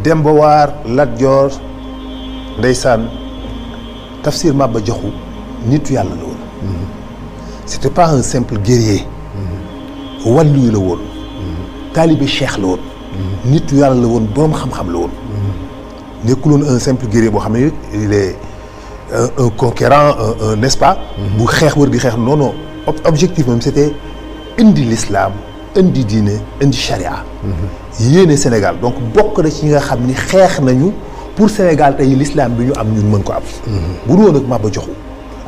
Demba War Lat Joor ndeysaan Tafsir Maba Jaxu nitu yàlla la woon. C'était pas un simple guerrier. wàllu la woon. taalibe cheikh la woon. nitu yàlla la woon boroom xam-xam la woon. nekkuloon un simple guerrier boo xam ne il est un conquérant n'est-ce pas. bu xeex wër di xeex non non objectif moom c'était indi l'islam indi diine indi charia. yéene Sénégal donc bokk na ci ñi nga xam ni xeex nañu pour Sénégal tey l'islam bi ñu am ñun mën ko am. bu dul woon ak Maba Jaxu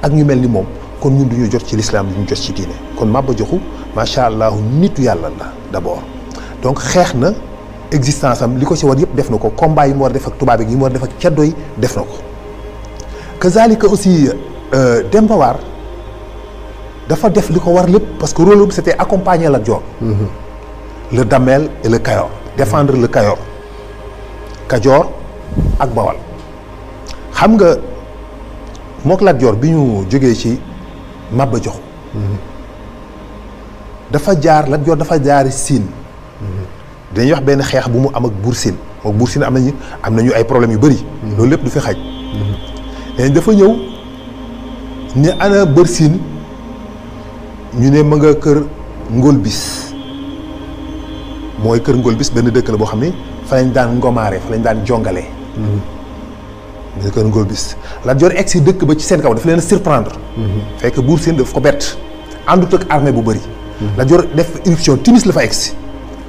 ak ñu mel ni moom kon ñun du ñu jot ci l'islam du ñu jot ci diine kon Maba Jaxu macha allah nitu yàlla la d'abord donc xeex na existence am li ko ci war yëpp def na ko combat yi mu war def ak tubaab yi mu war def ak ceddo yi def na ko. kazalika aussi Demba War dafa def li ko war lépp parce que rôle c'était accompagner Lat Joor. le Damel et le Kayor défendre le Kayor Kajoor ak Bawal xam nga mook Lat Joor bi ñu jógee ci Maba Jaxu dafa jaar Lat Joor dafa jaari Siin dañuy wax benn xeex bu mu am ak Buur Siin mook Buur Siin am nañu ay problèmes yu bëri loolu lépp du fi xaj léegi dafa ñëw ne ana Bër Siin ñu ne ma nga kër Ngol Bis mooy kër Ngol Bis benn dëkk la boo xam ne fa lañ daan ngomaare fa lañ daan jongalee. benn kër Ngol Bis Lat Joor egg si dëkk ba ci seen kaw dafa leen surprendre. fekk Buur Siin daf ko bett àndut ak armée bu bëri. Lat Joor def éruption timis la fa egg si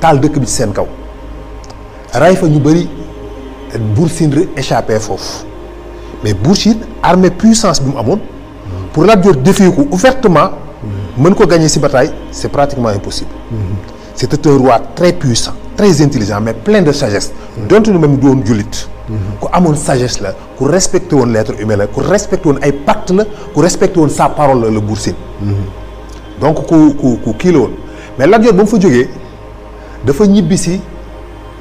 taal dëkk bi ci seen kaw ray fa ñu bëri Buur Siin échappé foofu mais Buur Siin armée puissance bi mu amoon pour Lat Joor défier ko ouvertement mën ko gagner ci bataille c'est pratiquement impossible. C'était un roi très puissant très intelligent mais plein de sagesse donte ni même doon jullit ku amoon sagesse la ku respecté woon l'être humain la ku respecté woon ay pacte la ku respecté woon sa parole la Buur Siin donc ku kii la woon mais Lat Joor ba mu fa jógee dafa ñibbi si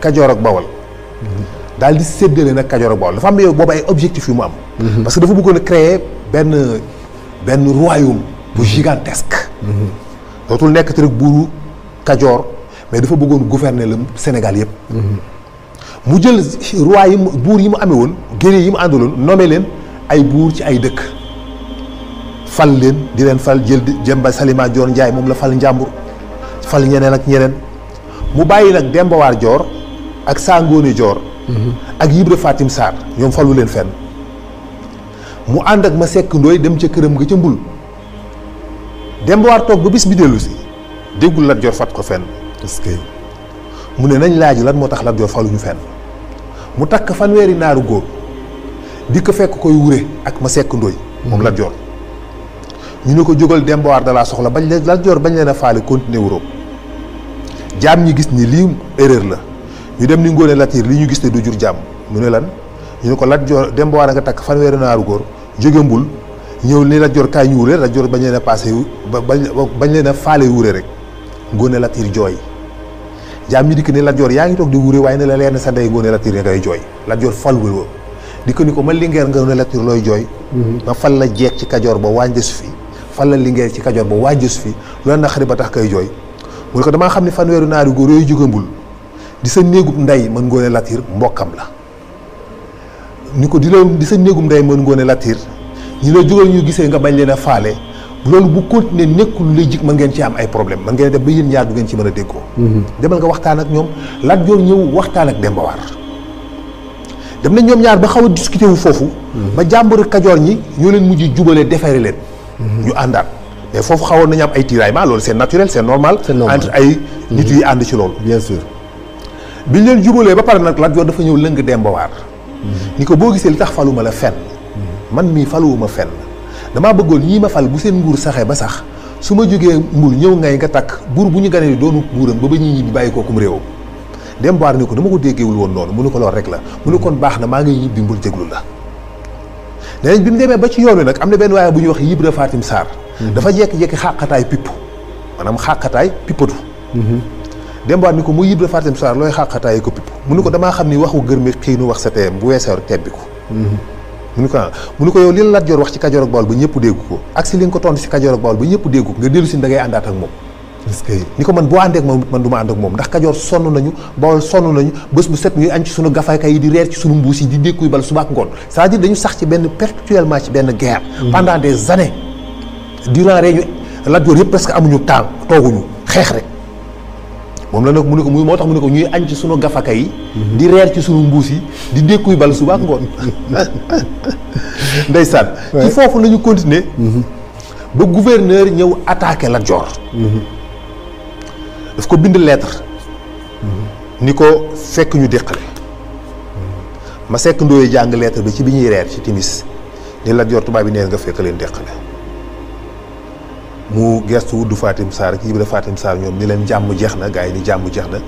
Kajoor ak Bawal daal di séddale nag Kajoor ak Bawal dafa am yow boobu ay objectifs yu mu am parce que dafa bëggoon a créer benn royaume bu gigantesque dootul nekk te rek buuru Kajoor mais dafa bëggoon gouverner le Sénégal yëpp. mu jël roi yi buur yi mu amee woon guerrier yi mu àndaloon nommé leen ay buur ci ay dëkk fal leen di leen fal jël Demba Salima Joor Njaay moom la fal Njàmbur fal ñeneen ak ñeneen mu bàyyi nag Demba War Joor ak Sangoone Joor ak Ibra Fatim Sarr ñoom falu leen fenn mu ànd ak Masek Ndooy dem ca këram nga ca Mbul Demba War toog ba bis bi dellu si déggul Lat Joor fat ko fenn parce que mu ne nañ laaj lan moo tax Lat Joor faluñu fenn mu takk fanweeri naaru góor di ko fekk koy wure ak Masek Ndooy moom Lat Joor ñu ne ko jógal Demba War da laa soxla bañ leen Lat Joor bañ leen a faale continuer Europe jaam ñi gis ni lii erreur la ñu dem ni Ngoone Latiir li ñu gis ne du jur jàmm mu ne lan ñu ne ko Lat Joor Demba War a nga takk fanweeri naaru góor jóge Mbul ñëw ni Lat Joor kaay ñu wure Lat Joor bañ leen a passé bañ leen a faale wure rek Ngoone Latiir jooy jaam ñi dikk ni Lat Joor yaa ngi toog di wure waaye ne la leer na sa ndey Ngoone Latiir ngay jooy Lat Joor fal woo di ko ni ko ma Linguère Ngoone Latiir looy jooy ma fal la jeeg ci Kajoor ba wàññi su fi fal la Linguère ci Kajoor ba wàññi su fi lu la naqari ba tax kay jooy mu ne ko damaa xam ne fanweeru naari góor yooyu jóge Mbul di sa néegub ndey mën Ngoone Latiir mbokkam la ni ko di sa néegub ndey mën Ngoone Latiir ñi la jógal ñu gisee nga bañ leen a faale loolu bu continuer nekkul lay jik mën ngeen ci am ay problème mën ngeen def ba yéen ñaar du ngeen ci mën a déggoo demal nga waxtaan ak ñoom Lat Joor ñëw waxtaan ak Demba War dem na ñoom ñaar ba xaw a discuter wu foofu ba jàmbur Kajoor ñi ñoo leen mujj jubalee defeere leen ñu àndaat mais foofu xawoon nañu am ay tiraillement loolu c'est naturel c'est normal entre ay nit yi ànd ci loolu bien sûr biñ leen jubalee ba pare nag Lat Joor dafa ñëw lëng Demba War ni ko boo gisee li tax faluma la fenn man mii faluwuma fenn damaa bëggoon ñii ma fal bu seen nguur saxee ba sax su ma jógee Mbul ñëw ngay nga takk buur bu ñu ganee doonu buuram ba ñi ñibbi bàyyi kookum réewam Demba War ni ko dama ko déggeewul woon noonu mu ne ko lool rek la mu ne kon baax na maa ngi ñibbi Mbul déglu la nee nañ bi mu demee ba ci yoon wi nag am na benn waaye bu ñuy wax Ibra Fatim Sarr dafa jekki-jekki xàqataay pipp maanaam xàqataay pippatu Demba War ni ko mu Ibra Fatim Sarr looy xàqataay ko pipp mu ne ko damaa xam ni waxu gërmi xiinu wax sa teem bu weesoo rek tebbi ko mu ni ko yow li la Lat Joor wax ci Kajoor ak Bawol ba ñëpp dégg ko ak si li nga ko tontu si Kajoor ak Bawol ba ñëpp dégg ko nga dellu si da ngay àndaat ak moom est-ce que ni ko man boo àndee ak moom man du ma ànd ak moom ndax Kajoor sonn nañu Bawol sonn nañu bés bu set ñuy añ ci sunu gafakay yi di reer ci sunu mbuus yi di dékkuy bal suba ak ngoon c'est-à-dire dañu sax ci benn perpétuellement ci benn guerre pendant des années durant réñu Lat Joor yëpp presque amuñu temps tooguñu xeex rek moom la nag mu ne ko muy moo tax mu ne ko ñuy añ ci sunu gafaka yi di reer ci sunu mbuus yi di dékkuy bal suba ak ngoon ndeysaan ci foofu la ñu continuer ba gouverneur ñëw attaqué Lat Joor daf ko bind lettre ni ko fekk ñu déqale ma sekk ndooy jàng lettre bi ci bi ñuy reer ci timis ni Lat Joor tubaab bi neen nga fekk leen déqale mu gestu wuddu Fatim Sarr ak Ibra Fatim Sarr ñoom ni leen jàmm jeex na gars yi ni jàmm jeex na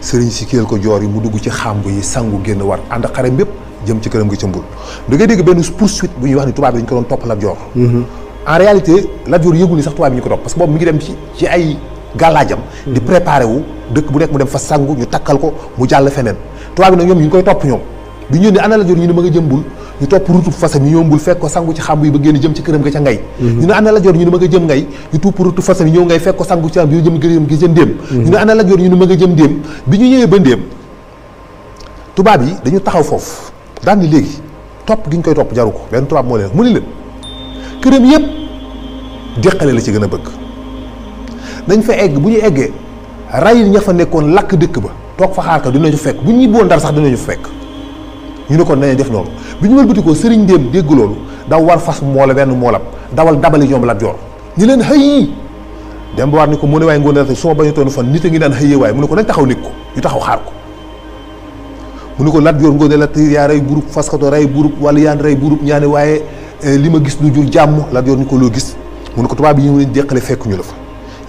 sëriñ si kéel ko joor yi mu dugg ci xàmb yi sangu génn war ànd xare bépp jëm ci këram gi ca mbul da ngay dégg benn poursuite bu ñuy wax ni tubaab bi dañu ko doon topp Lat Joor en réalité Lat Joor yëgul ni sax tubaab bi ñu ko topp parce que boobu mi ngi dem ci ay gàllaajam di préparé wu dëkk bu nekk mu dem fa sangu ñu takkal ko mu jàll feneen tubaab bi nag ñoom ñu ngi koy topp ñoom bi ñu ne ana Lat Joor ñu ne ma nga jëm mbul ñu topp ruutu fasam yi ñëw mbul fekk ko sangu ci xàmb yi ba génn jëm ci këram ga ca ngay ñu ne ana Lat Joor ñu ne ma nga jëm ngay ñu topp ruutu fasam yi ñëw ngay fekk ko sangu ci xàmb yi jëm këram gi ca ndéem ñu ne ana Lat Joor ñu ne ma nga jëm ndéem bi ñu ñëwee ba ndéem tubaab yi dañu taxaw foofu daan ni léegi topp gi ñu koy topp jaru ko benn tubaab moo leen mu ni leen këram yëpp déqale la ci gën a bëgg dañ fa egg bu ñu eggee ray ña fa nekkoon lakk dëkk ba toog fa xaar ka dinañu fekk bu ñu ñibboon Ndar sax dinañu fa fekk ñu ne kon nañu def noonu bi ñu wëlbati ko sëriñ Ndéem dégg loolu daw war fas moola benn moolam dawal dabali ñoom Lat Joor ñu leen xëy dem ba war ni ko mu ne waaye ngoon na su ma bañu toon fan nit a ngi daan xëyee waaye mu ne ko nañ taxaw nit ko ñu taxaw xaar ko mu ne ko Lat Joor ngoone la yaa rey burub faskato rey burub wala yaan rey burub ñaane waaye li ma gis lu jur jàmm Lat Joor ñu ko loo gis mu ne ko tubaab yi ñëw nañ déqale fekkuñu la fa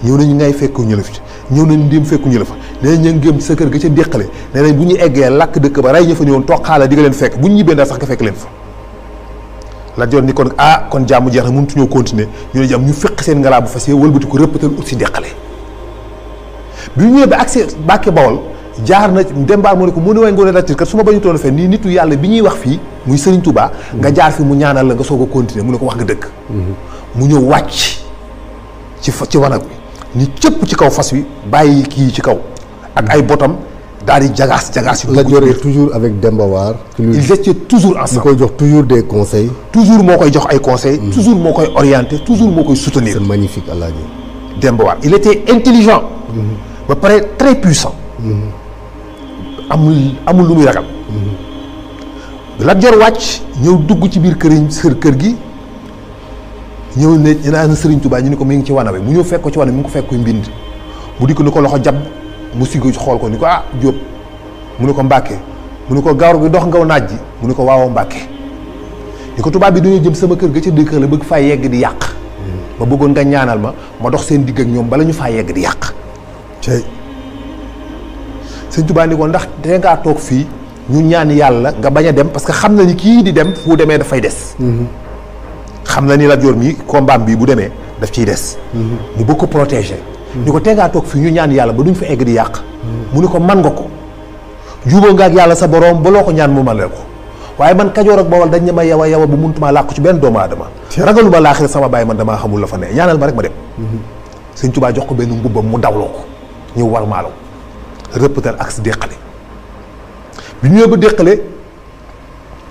ñëw nañu ngay fekkuñu la fi ñëw nañ ndéem fekkuñu la fa nee nañ ñu ngéem sa kër ga ca déqale nee nañ bu ñu eggee lakk dëkk ba rey ña fa ñëwoon toog xaala di nga leen fekk bu ñu ñibbee Ndar sax nga fekk leen fa Lat Joor ni kon kon jàmm jeex na mënutu ñoo continuer ñu ne jàmm ñu fekk seen ngalaa bu fas yee wëlbati ko rëppatal ut si déqale bi ñu ñëwee ba accès Mbàkke Bawol jaar na dembaar moo ne ko mu ne waay ngoone Latir kat su ma bañu toon fen nii nitu yàlla bi ñuy wax fii muy Sëriñ Tuubaa nga jaar fi mu ñaanal la nga soog a continuer mu ne ko wax nga dëgg mu ñëw wàcc ci wanag bi ni cëpp ci kaw fas wi bàyyi kii ci kaw ak ay botam daal di jagaas yu Lat Joor est toujours avec Demba War ils étaient toujours ensemble mu koy jox toujours des conseils toujours moo koy jox ay conseils toujours moo koy orienter toujours moo koy soutenir c'est magnifique Alaaji Demba War il était intelligent ba pare très puissant amul lu muy ragal Lat Joor wàcc ñëw dugg ci biir kër gi ñëw ne ñu naan Sëriñ Tuubaa ñu ni ko mi ngi ci wana bi mu ñëw fekk ko ci wana bi mu ngi ko fekk koy mbind mu dikk ni ko loxo jàpp mu siggu xool ko ni ko Jóob mu ne ko Mbàkke mu ne ko gawar gi dox ngaw naaj ji mu ne ko waawoo Mbàkke ni ko tubaab bi dañoo jëm sama kër ga ca dëkk la bëgg faa yegg di yàq ma bëggoon nga ñaanal ma dox seen digg ak ñoom bala ñu faa yegg di yàq Sëriñ Tuubaa ni ko ndax te ngaa toog fii ñu ñaan yàlla nga bañ a dem parce que xam na ni kii di dem fu demee dafay des xam na ni Lat Joor mi combat bi bu demee daf ciy des mu bëgg ko protéger ni ko te ngaa toog fii ñu ñaan yàlla ba duñ fa egg di yàq mu ni ko man nga ko jubóo nga ak yàlla sa borom ba loo ko ñaan mu man la ko waaye man Kajoor ak Bawol dañ ne ma yawa bu muntumaa làqu ci benn doomu aadama ragaluma laaxira sama bàyyi man damaa xamul la fa ne ñaanal ma rek ma dem Sëñ Tuubaa jox ko benn mbubbam mu dawloo ko ñu war maalo rëppatal ak si déqale bi ñëwee ba déqale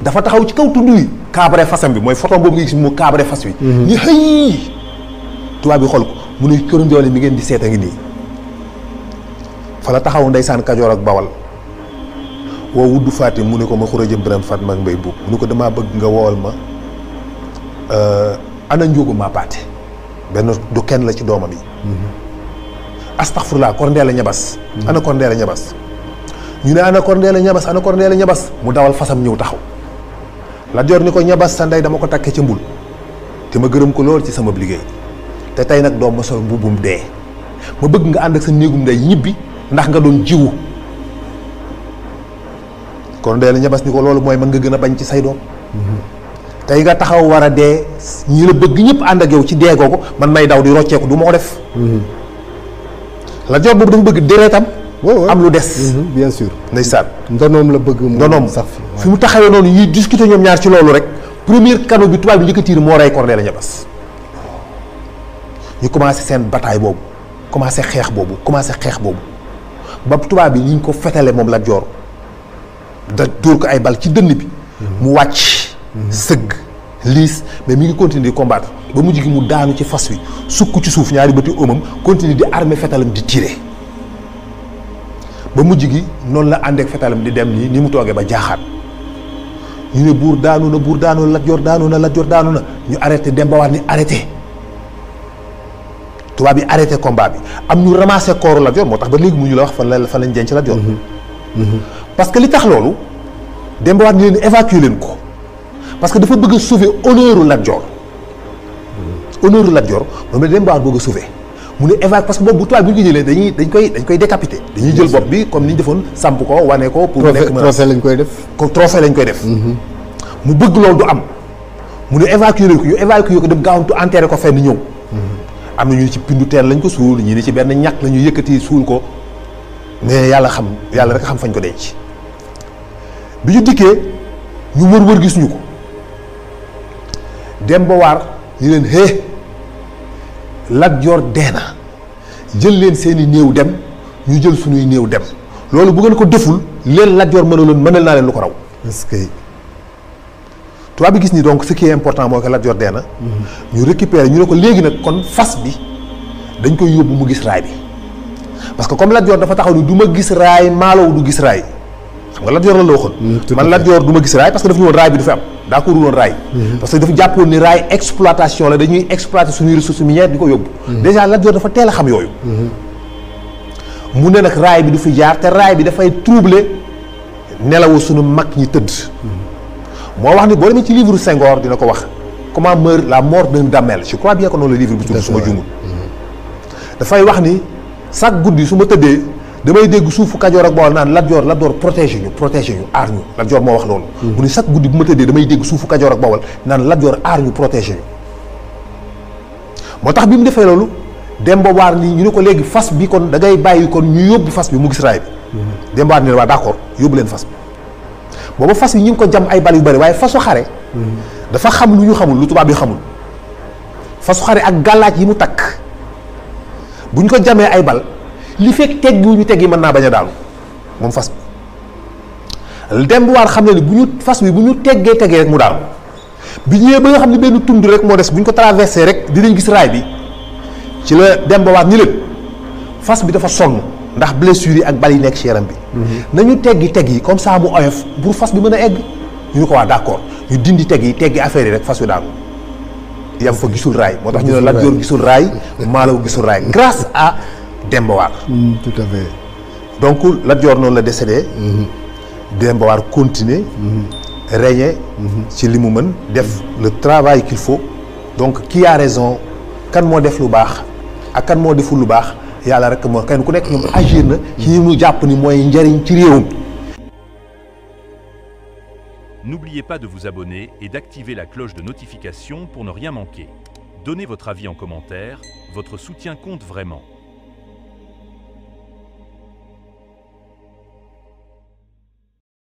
dafa taxaw ci kaw tund wi kaabare fasam bi mooy photo boobu nga gis mu kaabare fas wi ñu xëy tubaab bi xool ko mu ne Kër Njoole mi ngeen di seet a ngi nii fa la taxaw ndeysaan Kajoor ak Bawal woo wuddu Fatim mu ne ko ma xura jëm Biram Fatma ak Mbay Buub mu ne ko damaa bëgg nga woowal ma ana njóogu maa paate benn du kenn la ci doomam yi astaxfurlaa Korndeela Ñabas ana Korndeela Ñabas ñu ne ana Korndeela Ñabas mu dawal fasam ñëw taxaw Lat Joor ni ko Ñabas sa ndey dama ko takkee ca mbul te ma gërëm ko lool ci sama liggéey te tey nag doom ma sol mbubbum dee ma bëgg nga ànd ak sa néegum ndey ñibbi ndax nga doon jiwu Korndeela Ñabas ni ko loolu mooy mën nga gën a bañ ci say doom tey nga taxaw war a dee ñi la bëgg ñëpp ànd ak yow ci dee googu man may daw di rocceeku du ma ko def Lat Joor boobu dafa bëgg deretam am lu des bien sûr ndeysaan ndonoom la bëgg ndonoom sax fi mu taxawee noonu ñuy discuter ñoom ñaar ci loolu rek premier canon bi tubaab bi njëkk a tiir moo rey Korndeela Ñabas ñu commencé seen bataille boobu commencé xeex boobu ba tubaab bi ni ñu ko fetale moom Lat Joor da dóor ko ay bal ci dënn bi mu wàcc sëgg liis mais mi ngi continuer di combattre ba mujj gi mu daanu ci fas wi sukk ci suuf ñaari bëti ëmam continuer di armer fetalam di tirer ba mujj gi noonu la àndeek fetalam di dem ni mu toogee ba jaaxaat ñu ne buur daanu na Lat Joor daanu na ñu arrêté Demba War ni arrêté tubaab bi arrêté combat bi am ñu ramassé kooru Lat Joor moo tax ba léegi mu ñu la wax fan lañ denc Lat Joor parce que li tax loolu Demba War ni leen évacuer leen ko parce que dafa bëgg a sauver honneur Lat Joor moom la Demba War bëgg a sauver mu ne évacuer parce que boobu bu tubaab bi ñu ko jëlee dañ koy décapiter dañuy jël bopp bi comme ni ñu defoon samp ko wane ko pour nekk trophée lañ koy def trophée lañ koy def mu bëgg loolu du am mu ne évacuer leen ko ñu évacuer ko dem gaawantu enterré ko fenn ñëw am na ñu ci pindu teen lañ ko suul ñii ni ci benn ñàkk la ñu yëkkati suul ko mais yàlla rek xam fañ ko denc bi ñu dikkee ñu wër gis ñu ko Demba War ñu leen hé Lat Joor dee na jël leen seeni néew dem ñu jël suñuy néew dem loolu bu ngeen ko deful leen Lat Joor mënal naa leen lu ko raw. est-ce que tubaab bi gis ni donc ce qui est important mooy que Lat Joor dee na. ñu récupérer ñu ne ko léegi nag kon fas bi dañ koy yóbbu mu gis raay bi parce que comme Lat Joor dafa taxaw ni du ma gis raay Maalaw du gis raay xam nga Lat Joor la waxoon. man Lat Joor du ma gis raay parce que dafa ñu woon raay bi du fi am d'accord woon raay. parce que dafa jàppoon ni raay exploitation la dañuy exploiter suñuy ressources minières di ko yóbbu. déjà Lat Joor dafa teel a xam yooyu. mu ne nag raay bi du fi jaar te raay bi dafay troubler nelawu suñu mag ñi tëdd. moo wax ni boo demee ci livre Senghor dina ko wax comment meurt la mort d'un damel je crois bien que noonu la livre bi tudd su ma juumul. dafay wax ni chaque guddi su ma tëddee damay dégg suufu Kajoor ak Bawol naan Lat Joor protégé ñu aar ñu Lat Joor moo wax loolu. mu ni chaque guddi bu ma tëddee damay dégg suufu Kajoor ak Bawol naan Lat Joor aar ñu protégé ñu. moo tax bi mu defee loolu Demba War ni ñu ne ko léegi fas bi kon da ngay bàyyi kon ñu yóbbu fas bi mu gis raay bi. Demba War ni waa d'accord yóbbu leen fas bi. booba fas yi ñu ngi ko jam ay bal yu bëri waaye fasu xare dafa xam lu ñu xamul lu tubaab yi xamul fasu xare ak gàllaaj yi mu takk bu ñu ko jamee ay bal li fekk teggi wu ñu teggi mën naa bañ a daanu moom fas bi Demba War xam ne ni bu ñu fas bi bu ñu teggee rek mu daanu bi ñëwee ba nga xam ne benn tund rek moo des bu ñu ko traversé rek dinañ gis raay bi ci la Demba War ni leen fas bi dafa sonn ndax blessures yi ak bal yi nekk ci yaram bi. nañu teggi comme ça mu oyof pour fas bi mën a egg. ñu ne ko waa d'accord ñu dindi teggi affaire yi rek fas wi daanu yam fa gisul raay moo tax ñu ne Lat Joor gisul raay Maalaw gisul raay grâce à Demba War. tout à fait. donc Lat Joor noonu la décédé. Demba War continuer. régner. ci li mu mën def le travail qu'il faut donc qui a raison kan moo def lu baax ak kan moo deful lu baax. yàlla rek moo kenn ku nekk ñoom agir na ci ñi mu jàpp ni mooy njariñ ci réewam. N'oubliez pas de vous abonner et d'activer la cloche de notification pour ne rien manquer. Donnez votre avis en commentaire, votre soutien compte vraiment.